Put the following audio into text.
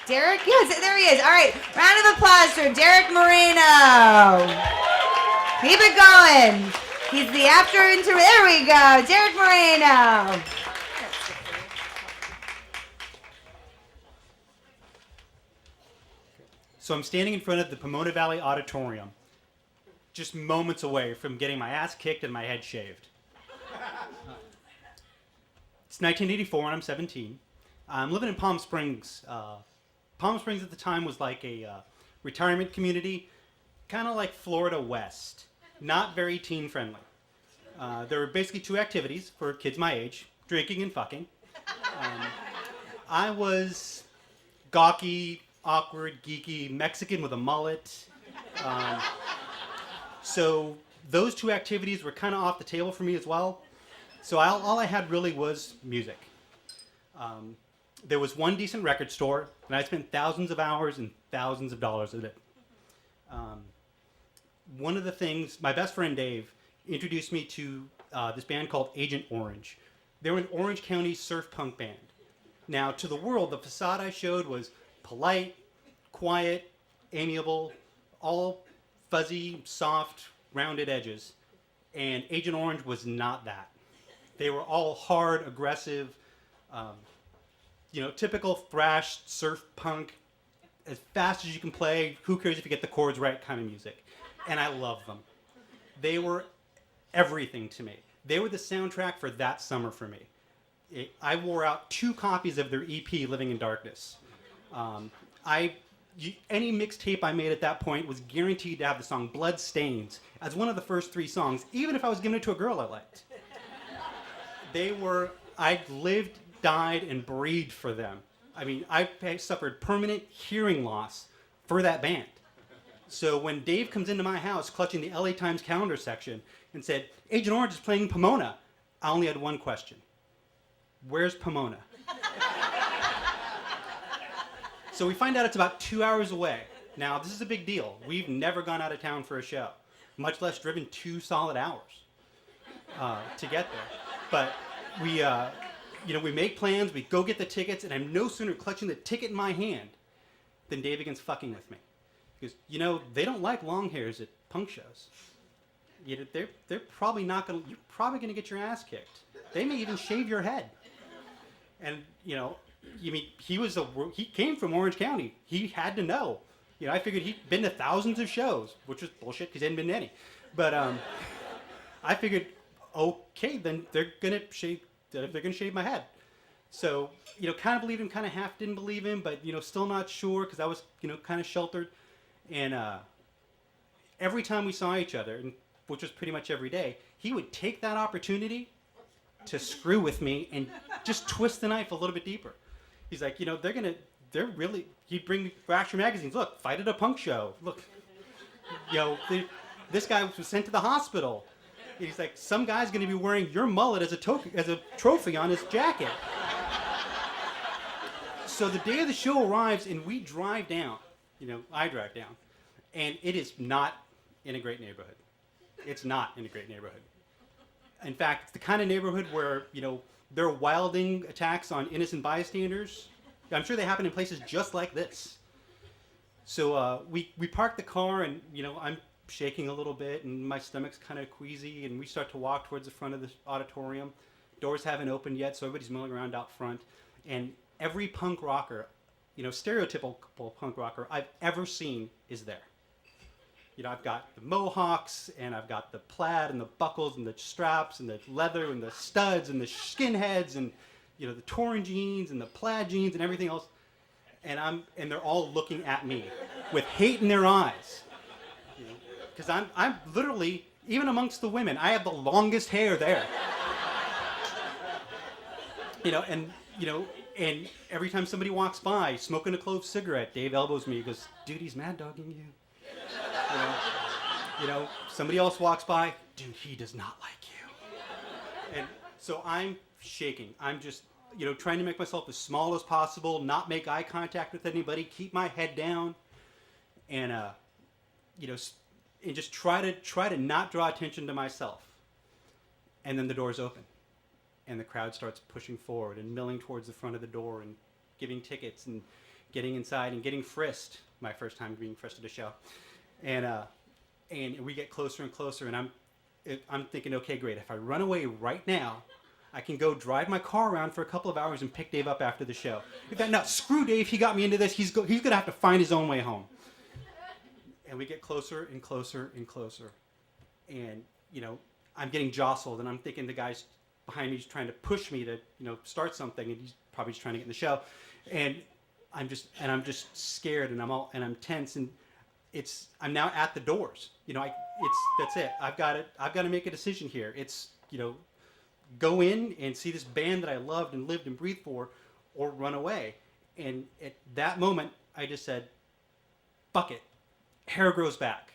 Derek? Yes, there he is. All right, round of applause for Derek Moreno. Keep it going. He's the there we go, Derek Moreno. So I'm standing in front of the Pomona Valley Auditorium, just moments away from getting my ass kicked and my head shaved. It's 1984 and I'm 17. I'm living in Palm Springs. Palm Springs at the time was like a retirement community, kind of like Florida West, not very teen friendly. There were basically two activities for kids my age, drinking and fucking. I was gawky, awkward, geeky, Mexican with a mullet. So those two activities were kind of off the table for me as well. So all I had really was music. There was one decent record store, and I spent thousands of hours and thousands of dollars at it. One of the things, my best friend Dave introduced me to this band called Agent Orange. They were an Orange County surf punk band. Now, to the world, the facade I showed was polite, quiet, amiable, all fuzzy, soft, rounded edges. And Agent Orange was not that. They were all hard, aggressive, typical thrash, surf punk, as fast as you can play, who cares if you get the chords right kind of music. And I love them. They were everything to me. They were the soundtrack for that summer for me. I wore out 2 copies of their EP, Living in Darkness. Any mixtape I made at that point was guaranteed to have the song Blood Stains as one of the first 3 songs, even if I was giving it to a girl I liked. I lived, died, and breathed for them. I mean, I suffered permanent hearing loss for that band. So when Dave comes into my house clutching the LA Times calendar section and said, Agent Orange is playing Pomona, I only had one question. Where's Pomona? So we find out it's about 2 hours away. Now, this is a big deal. We've never gone out of town for a show, much less driven 2 solid hours to get there. But we make plans, we go get the tickets, and I'm no sooner clutching the ticket in my hand than Dave begins fucking with me. Because, they don't like long hairs at punk shows. They're probably not going to, you're probably going to get your ass kicked. They may even shave your head. And, he came from Orange County. He had to know. I figured he'd been to thousands of shows, which was bullshit because he hadn't been to any. But I figured, okay, then they're gonna shave my head. So, kind of believed him, kind of half didn't believe him, but still not sure because I was, kind of sheltered. And every time we saw each other, which was pretty much every day, he would take that opportunity to screw with me and just twist the knife a little bit deeper. He's like, he'd bring me Thrasher magazines. Look, fight at a punk show. Look, this guy was sent to the hospital. He's like, some guy's going to be wearing your mullet as a trophy on his jacket. So the day of the show arrives and we drive down. I drive down. And it is not in a great neighborhood. It's not in a great neighborhood. In fact, it's the kind of neighborhood where, there are wilding attacks on innocent bystanders. I'm sure they happen in places just like this. So we park the car and, I'm shaking a little bit and my stomach's kind of queasy and we start to walk towards the front of the auditorium. Doors haven't opened yet, so everybody's milling around out front. And every punk rocker, stereotypical punk rocker I've ever seen is there. I've got the mohawks, and I've got the plaid, and the buckles, and the straps, and the leather, and the studs, and the skinheads, and the torn jeans, and the plaid jeans, and everything else. And they're all looking at me with hate in their eyes. Because I'm literally, even amongst the women, I have the longest hair there. And every time somebody walks by smoking a clove cigarette, Dave elbows me. He goes, "Dude, he's mad dogging you." Somebody else walks by, dude, he does not like you. And so I'm shaking. I'm just, trying to make myself as small as possible, not make eye contact with anybody, keep my head down, and and just try to not draw attention to myself. And then the doors open, and the crowd starts pushing forward and milling towards the front of the door, and giving tickets and getting inside and getting frisked. My first time being frisked at a show, and we get closer and closer, and I'm thinking, okay, great. If I run away right now, I can go drive my car around for a couple of hours and pick Dave up after the show. No, screw Dave. He got me into this. He's gonna have to find his own way home. And we get closer and closer and closer, and I'm getting jostled, and I'm thinking the guy's behind me is trying to push me to start something, and he's probably just trying to get in the show, and I'm just scared, and I'm tense, and I'm now at the doors. That's it. I've got to make a decision here. It's go in and see this band that I loved and lived and breathed for, or run away. And at that moment, I just said, "Fuck it." Hair grows back.